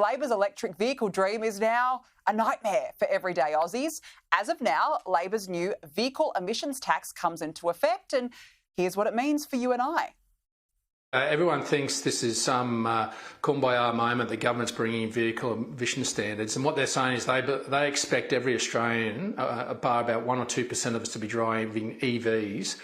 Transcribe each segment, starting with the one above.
Labor's electric vehicle dream is now a nightmare for everyday Aussies. As of now, Labor's new vehicle emissions tax comes into effect, and here's what it means for you and I. Everyone thinks this is some kumbaya moment. The government's bringing in vehicle emission standards, and what they're saying is they expect every Australian, by about 1 or 2% of us, to be driving EVs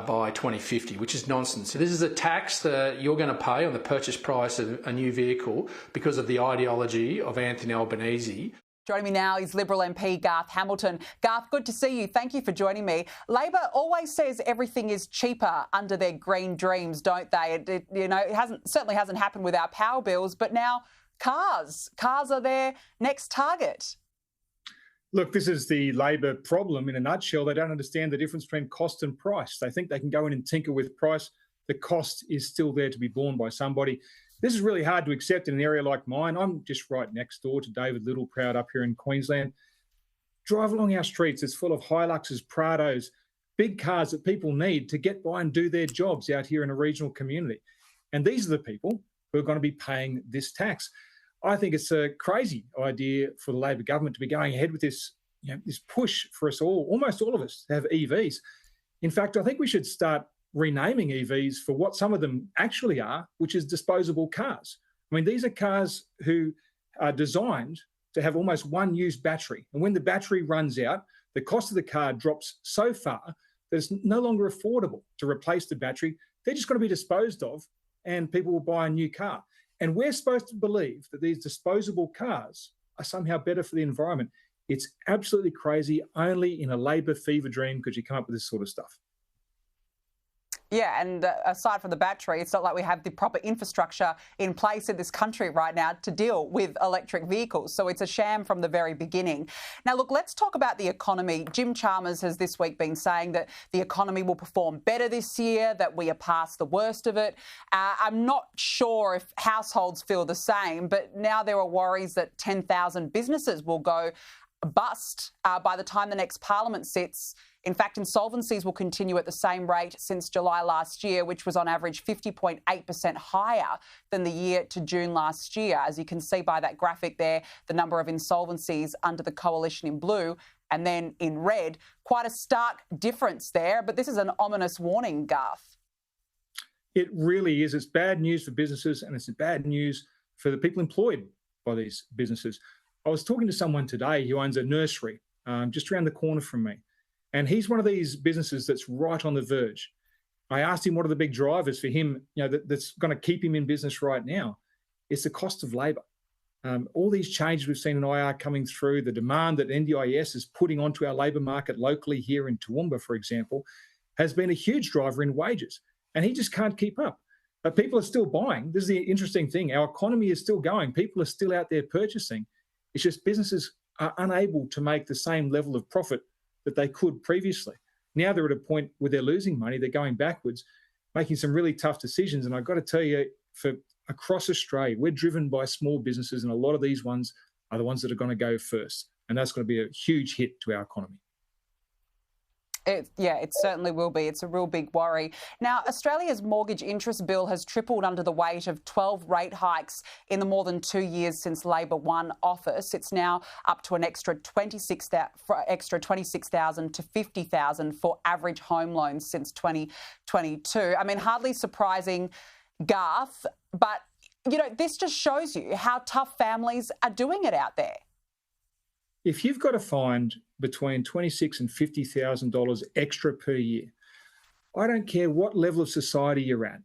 by 2050, which is nonsense. So this is a tax that you're going to pay on the purchase price of a new vehicle because of the ideology of Anthony Albanese. Joining me now is Liberal MP Garth Hamilton. Garth, good to see you. Thank you for joining me. Labor always says everything is cheaper under their green dreams, don't they? It certainly hasn't happened with our power bills, but now cars are their next target. Look, this is the Labor problem in a nutshell. They don't understand the difference between cost and price. They think they can go in and tinker with price. The cost is still there to be borne by somebody. This is really hard to accept in an area like mine. I'm just right next door to David Littleproud up here in Queensland. Drive along our streets, it's full of Hiluxes, Prados, big cars that people need to get by and do their jobs out here in a regional community. And these are the people who are going to be paying this tax. I think it's a crazy idea for the Labor government to be going ahead with this, this push for us all, almost all of us, to have EVs. In fact, I think we should start renaming EVs for what some of them actually are, which is disposable cars. I mean, these are cars who are designed to have almost one used battery. And when the battery runs out, the cost of the car drops so far that it's no longer affordable to replace the battery. They're just going to be disposed of and people will buy a new car. And we're supposed to believe that these disposable cars are somehow better for the environment. It's absolutely crazy. Only in a Labor fever dream could you come up with this sort of stuff. Yeah, and aside from the battery, it's not like we have the proper infrastructure in place in this country right now to deal with electric vehicles. So it's a sham from the very beginning. Now, look, let's talk about the economy. Jim Chalmers has this week been saying that the economy will perform better this year, that we are past the worst of it. I'm not sure if households feel the same, but now there are worries that 10,000 businesses will go bust by the time the next parliament sits. In fact, insolvencies will continue at the same rate since July last year, which was on average 50.8% higher than the year to June last year. As you can see by that graphic there, the number of insolvencies under the coalition in blue and then in red, quite a stark difference there. But this is an ominous warning, Garth. It really is. It's bad news for businesses and it's bad news for the people employed by these businesses. I was talking to someone today who owns a nursery just around the corner from me. And he's one of these businesses that's right on the verge. I asked him what are the big drivers for him, that's going to keep him in business right now. It's the cost of labour. All these changes we've seen in IR coming through, the demand that NDIS is putting onto our labour market locally here in Toowoomba, for example, has been a huge driver in wages. And he just can't keep up. But people are still buying. This is the interesting thing. Our economy is still going. People are still out there purchasing. It's just businesses are unable to make the same level of profit that they could previously. Now they're at a point where they're losing money, they're going backwards, making some really tough decisions. And I've got to tell you, for across Australia, we're driven by small businesses, and a lot of these ones are the ones that are going to go first. And that's going to be a huge hit to our economy. It certainly will be. It's a real big worry. Now, Australia's mortgage interest bill has tripled under the weight of 12 rate hikes in the more than 2 years since Labor won office. It's now up to an extra 26,000 to 50,000 for average home loans since 2022. I mean, hardly surprising, Garth, but, this just shows you how tough families are doing it out there. If you've got to find between $26,000 and $50,000 extra per year, I don't care what level of society you're at,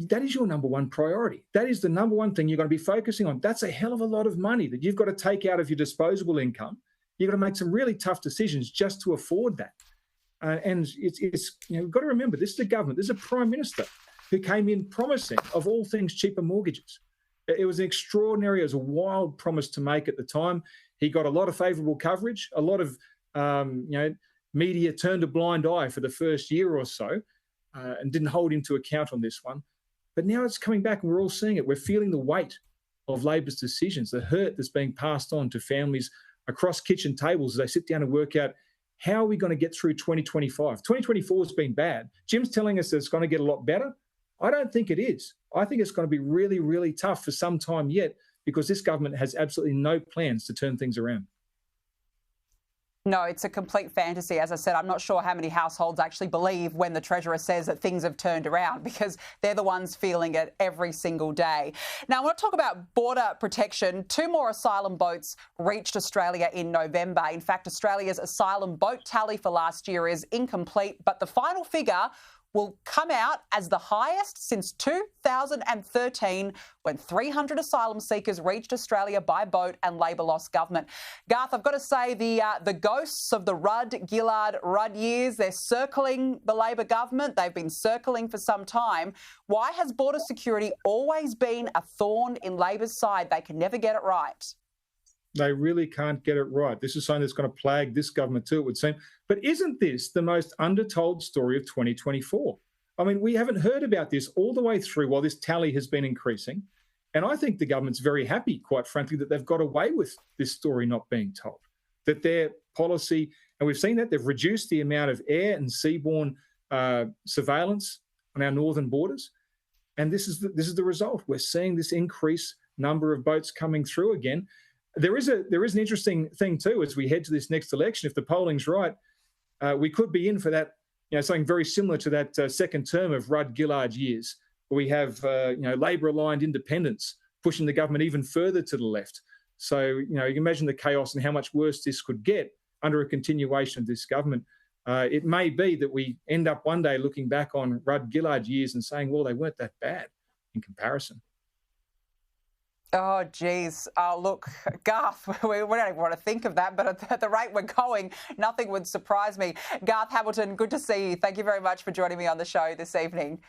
that is your number one priority. That is the number one thing you're going to be focusing on. That's a hell of a lot of money that you've got to take out of your disposable income. You've got to make some really tough decisions just to afford that. And you've got to remember, this is the government, this is a Prime Minister who came in promising, of all things, cheaper mortgages. It was extraordinary. It was a wild promise to make at the time. He got a lot of favourable coverage. A lot of media turned a blind eye for the first year or so and didn't hold him to account on this one. But now it's coming back and we're all seeing it. We're feeling the weight of Labor's decisions, the hurt that's being passed on to families across kitchen tables as they sit down and work out, how are we going to get through 2025? 2024 has been bad. Jim's telling us that it's going to get a lot better. I don't think it is. I think it's going to be really, really tough for some time yet because this government has absolutely no plans to turn things around. No, it's a complete fantasy. As I said, I'm not sure how many households actually believe when the Treasurer says that things have turned around, because they're the ones feeling it every single day. Now, I want to talk about border protection. 2 more asylum boats reached Australia in November. In fact, Australia's asylum boat tally for last year is incomplete, but the final figure will come out as the highest since 2013, when 300 asylum seekers reached Australia by boat and Labor lost government. Garth, I've got to say, the ghosts of the Rudd years, they're circling the Labor government. They've been circling for some time. Why has border security always been a thorn in Labor's side? They can never get it right. They really can't get it right. This is something that's going to plague this government too, it would seem. But isn't this the most undertold story of 2024? I mean, we haven't heard about this all the way through while this tally has been increasing. And I think the government's very happy, quite frankly, that they've got away with this story not being told, that their policy, and we've seen that, they've reduced the amount of air and seaborne surveillance on our northern borders. And this is the result. We're seeing this increased number of boats coming through again. There is an interesting thing too as we head to this next election. If the polling's right, we could be in for that, something very similar to that second term of Rudd-Gillard years, where we have Labor-aligned independents pushing the government even further to the left. So you can imagine the chaos and how much worse this could get under a continuation of this government. It may be that we end up one day looking back on Rudd-Gillard years and saying, well, they weren't that bad in comparison. Oh, geez. Look, Garth, we don't even want to think of that, but at the rate we're going, nothing would surprise me. Garth Hamilton, good to see you. Thank you very much for joining me on the show this evening.